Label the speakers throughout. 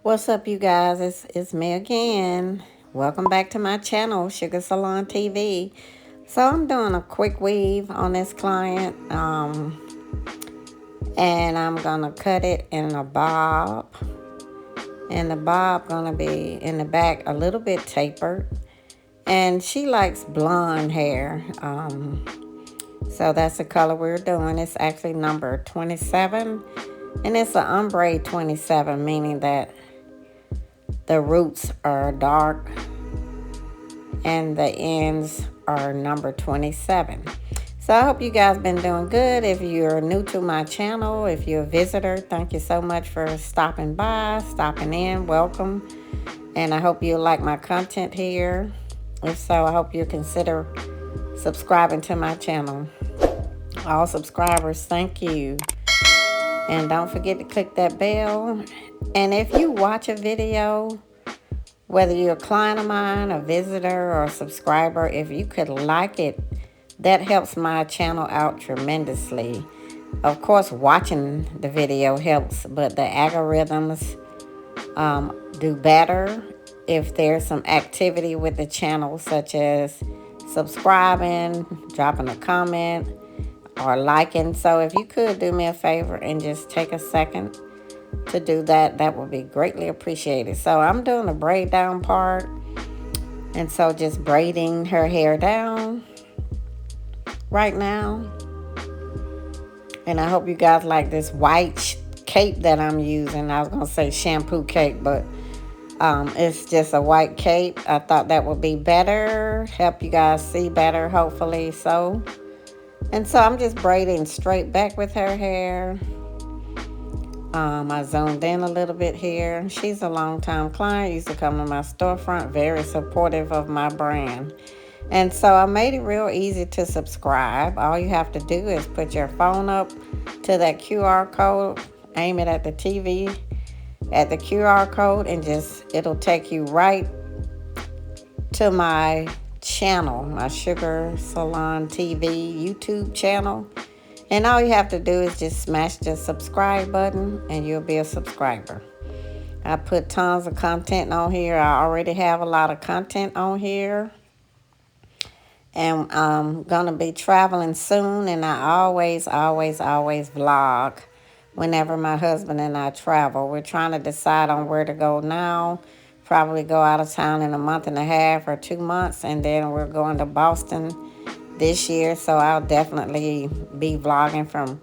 Speaker 1: What's up, you guys? It's me again. Welcome back to my channel, Sugar Salon TV. So I'm doing a quick weave on this client, and I'm gonna cut it in a bob, and the bob gonna be in the back a little bit tapered. And she likes blonde hair, so that's the color we're doing. It's actually number 27, and it's an ombre 27, meaning that the roots are dark and the ends are number 27. So I hope you guys been doing good. If you're new to my channel, if you're a visitor, thank you so much for stopping by, stopping in. Welcome. And I hope you like my content here. If so, I hope you consider subscribing to my channel. All subscribers, thank you. And don't forget to click that bell. And if you watch a video, whether you're a client of mine, a visitor, or a subscriber, if you could like it, that helps my channel out tremendously. Of course, watching the video helps, but the algorithms do better if there's some activity with the channel, such as subscribing, dropping a comment, or liking. So if you could do me a favor and just take a second to do that, that would be greatly appreciated. So I'm doing the braid down part, and so just braiding her hair down right now. And I hope you guys like this white cape that I'm using. I was gonna say shampoo cape, but it's just a white cape. I thought that would be better, help you guys see better, hopefully. So, and so I'm just braiding straight back with her hair. I zoomed in a little bit here. She's a long-time client, used to come to my storefront, very supportive of my brand. And so I made it real easy to subscribe. All you have to do is put your phone up to that QR code, aim it at the TV, at the QR code, and just, it'll take you right to my channel, my Sugar Salon TV YouTube channel. And all you have to do is just smash the subscribe button and you'll be a subscriber. I put tons of content on here. I already have a lot of content on here. And I'm going to be traveling soon. And I always vlog whenever my husband and I travel. We're trying to decide on where to go now. Probably go out of town in a month and a half or 2 months. And then we're going to Boston this year, so I'll definitely be vlogging from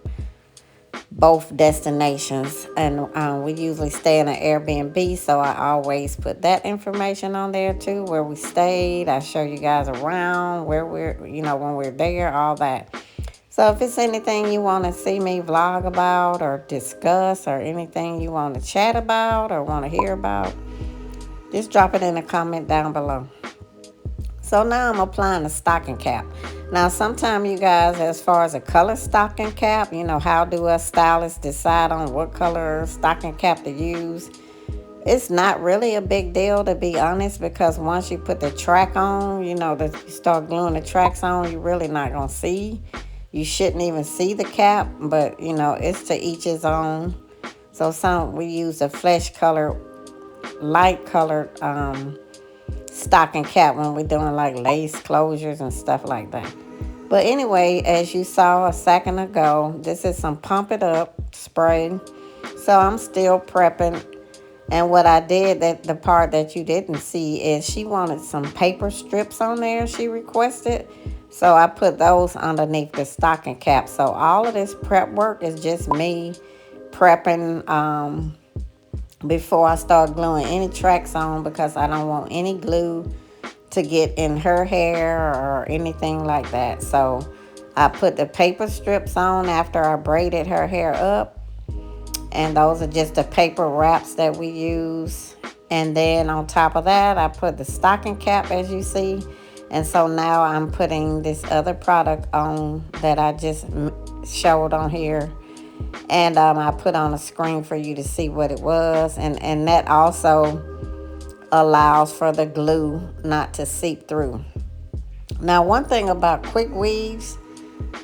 Speaker 1: both destinations. And we usually stay in an Airbnb, so I always put that information on there too, where we stayed. I show you guys around where we're, when we're there, all that. So if it's anything you want to see me vlog about or discuss, or anything you want to chat about or want to hear about, just drop it in a comment down below. So now I'm applying the stocking cap. Now, sometimes you guys, as far as a color stocking cap, how do us stylists decide on what color stocking cap to use? It's not really a big deal, to be honest, because once you put the track on, you start gluing the tracks on, you're really not going to see. You shouldn't even see the cap, but, it's to each his own. So we use a flesh color, light colored stocking cap when we're doing like lace closures and stuff like that. But anyway, as you saw a second ago, this is some Pump It Up spray. So I'm still prepping. And what I did, that the part that you didn't see, is she wanted some paper strips on there, she requested. So I put those underneath the stocking cap. So all of this prep work is just me prepping before I start gluing any tracks on, because I don't want any glue to get in her hair or anything like that. So I put the paper strips on after I braided her hair up, and those are just the paper wraps that we use. And then on top of that, I put the stocking cap, as you see. And so now I'm putting this other product on that I just showed on here. And I put on a screen for you to see what it was. And that also allows for the glue not to seep through. Now, one thing about quick weaves,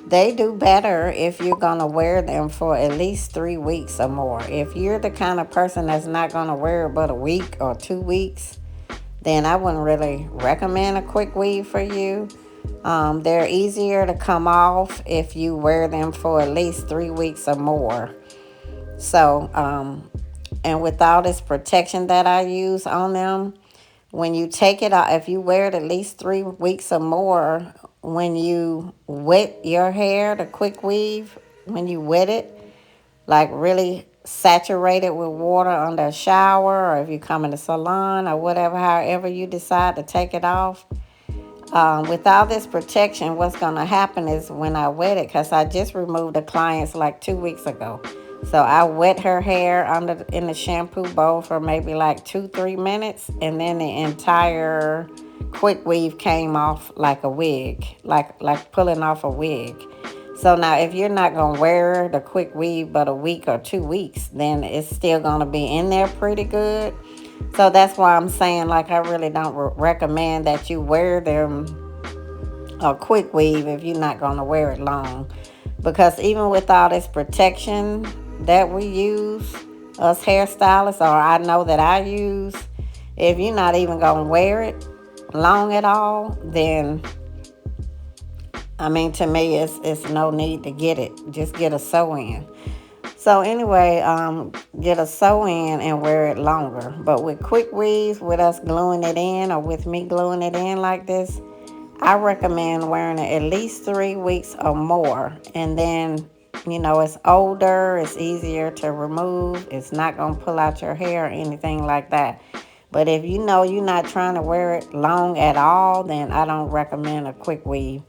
Speaker 1: They do better if you're going to wear them for at least 3 weeks or more. If you're the kind of person that's not going to wear it but a week or 2 weeks, then I wouldn't really recommend a quick weave for you. They're easier to come off if you wear them for at least 3 weeks or more. So, and with all this protection that I use on them, when you take it out, if you wear it at least 3 weeks or more, when you wet your hair, the quick weave, when you wet it, like really saturate it with water under a shower, or if you come in the salon or whatever, however you decide to take it off. With all this protection, what's going to happen is when I wet it, because I just removed a client's like 2 weeks ago. So I wet her hair in the shampoo bowl for maybe like 2-3 minutes, and then the entire quick weave came off like a wig, like pulling off a wig. So now if you're not going to wear the quick weave but a week or 2 weeks, then it's still going to be in there pretty good. So that's why I'm saying, like, I really don't recommend that you wear them a quick weave if you're not going to wear it long. Because even with all this protection that we use, us hairstylists, or I know that I use, if you're not even going to wear it long at all, then, I mean, to me, it's no need to get it. Just get a sew-in. So anyway, get a sew-in and wear it longer. But with quick weaves, with us gluing it in, or with me gluing it in like this, I recommend wearing it at least 3 weeks or more. And then, you know, it's older, it's easier to remove, it's not going to pull out your hair or anything like that. But if you know you're not trying to wear it long at all, then I don't recommend a quick weave.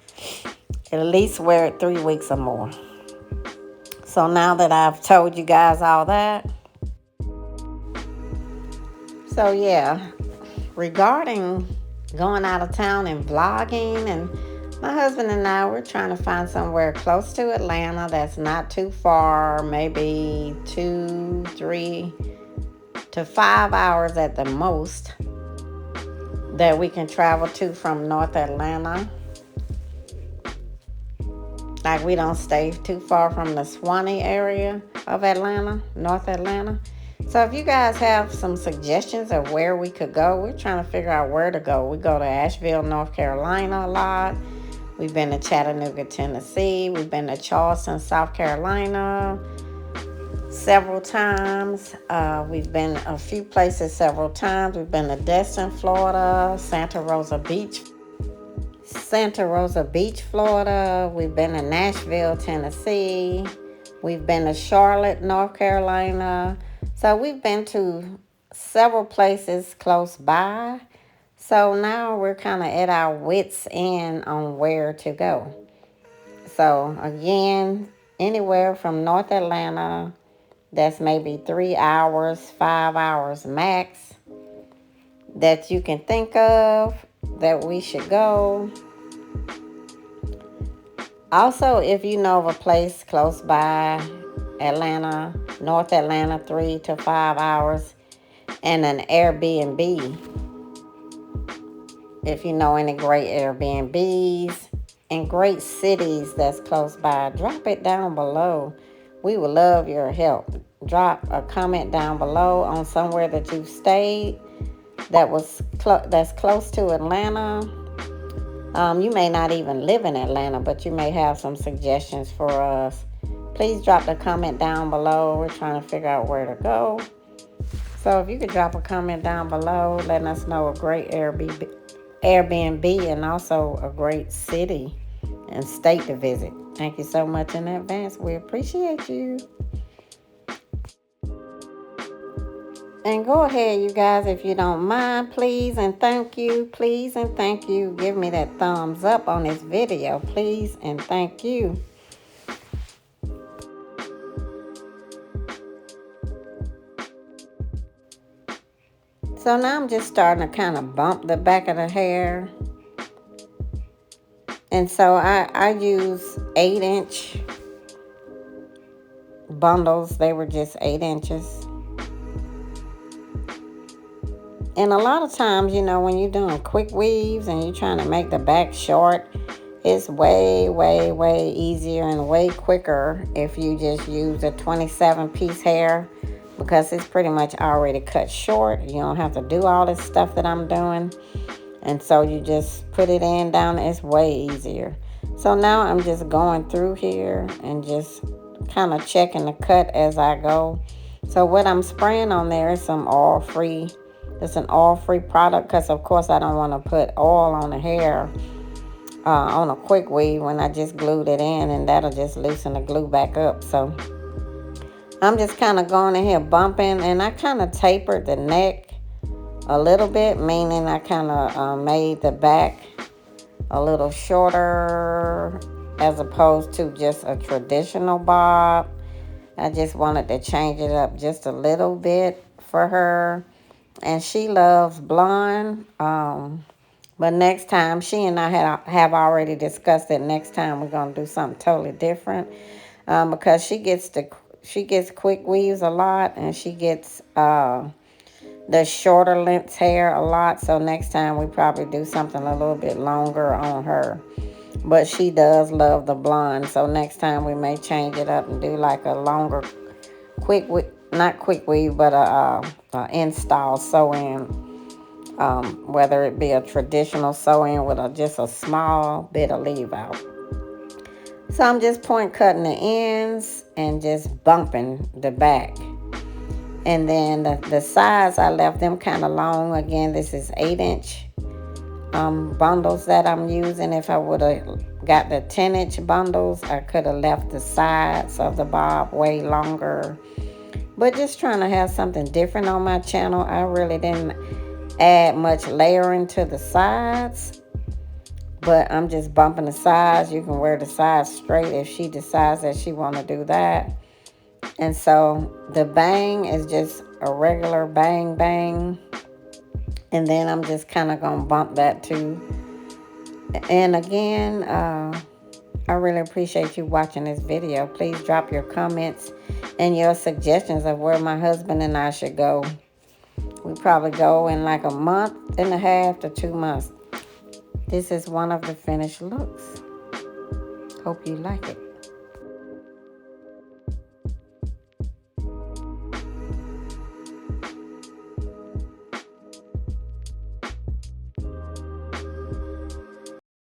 Speaker 1: At least wear it 3 weeks or more. So now that I've told you guys all that, so yeah, regarding going out of town and vlogging, and my husband and I, we're trying to find somewhere close to Atlanta that's not too far, maybe 2, 3 to 5 hours at the most, that we can travel to from North Atlanta. Like, we don't stay too far from the SUWANEE area of Atlanta, North Atlanta. So if you guys have some suggestions of where we could go, we're trying to figure out where to go. We go to Asheville, North Carolina a lot. We've been to Chattanooga, Tennessee. We've been to Charleston, South Carolina several times. We've been a few places several times. We've been to Destin, Florida, Santa Rosa Beach, Florida. We've been to Nashville, Tennessee. We've been to Charlotte, North Carolina. So we've been to several places close by. So now we're kind of at our wits' end on where to go. So again, anywhere from North Atlanta, that's maybe 3 hours, 5 hours max, that you can think of that we should go. Also, if you know of a place close by Atlanta, North Atlanta, 3 to 5 hours, and an Airbnb, if you know any great Airbnbs in great cities that's close by, drop it down below. We would love your help. Drop a comment down below on somewhere that you've stayed that's close to Atlanta. You may not even live in Atlanta, but you may have some suggestions for us. Please drop the comment down below. We're trying to figure out where to go. So if you could drop a comment down below, letting us know a great Airbnb and also a great city and state to visit. Thank you so much in advance. We appreciate you. And go ahead, you guys, if you don't mind, please and thank you. Please and thank you. Give me that thumbs up on this video, please and thank you. So now I'm just starting to kind of bump the back of the hair. And so I use 8-inch bundles. They were just 8 inches. And a lot of times, you know, when you're doing quick weaves and you're trying to make the back short, It's way, way, way easier and way quicker if you just use a 27-piece hair, because it's pretty much already cut short. You don't have to do all this stuff that I'm doing. And so you just put it in down. It's way easier. So now I'm just going through here and just kind of checking the cut as I go. So what I'm spraying on there is some oil-free. It's an oil-free product, because of course I don't want to put oil on the hair on a quick weave when I just glued it in, and that'll just loosen the glue back up. So I'm just kind of going in here bumping, and I kind of tapered the neck a little bit, meaning I kind of made the back a little shorter as opposed to just a traditional bob. I just wanted to change it up just a little bit for her. And she loves blonde. But next time, she and I have already discussed that next time we're going to do something totally different. Because she gets quick weaves a lot, and she gets the shorter length hair a lot. So next time we probably do something a little bit longer on her. But she does love the blonde. So next time we may change it up and do like a longer not quick weave, but a install sew-in. Whether it be a traditional sew-in with just a small bit of leave out. So I'm just point cutting the ends and just bumping the back. And then the sides, I left them kind of long. Again, this is 8-inch bundles that I'm using. If I would have got the 10-inch bundles, I could have left the sides of the bob way longer. But just trying to have something different on my channel. I really didn't add much layering to the sides, but I'm just bumping the sides. You can wear the sides straight if she decides that she want to do that. And so the bang is just a regular bang bang, and then I'm just kind of gonna bump that too. And again, I really appreciate you watching this video. Please drop your comments and your suggestions of where my husband and I should go. We probably go in like a month and a half to 2 months. This is one of the finished looks. Hope you like it.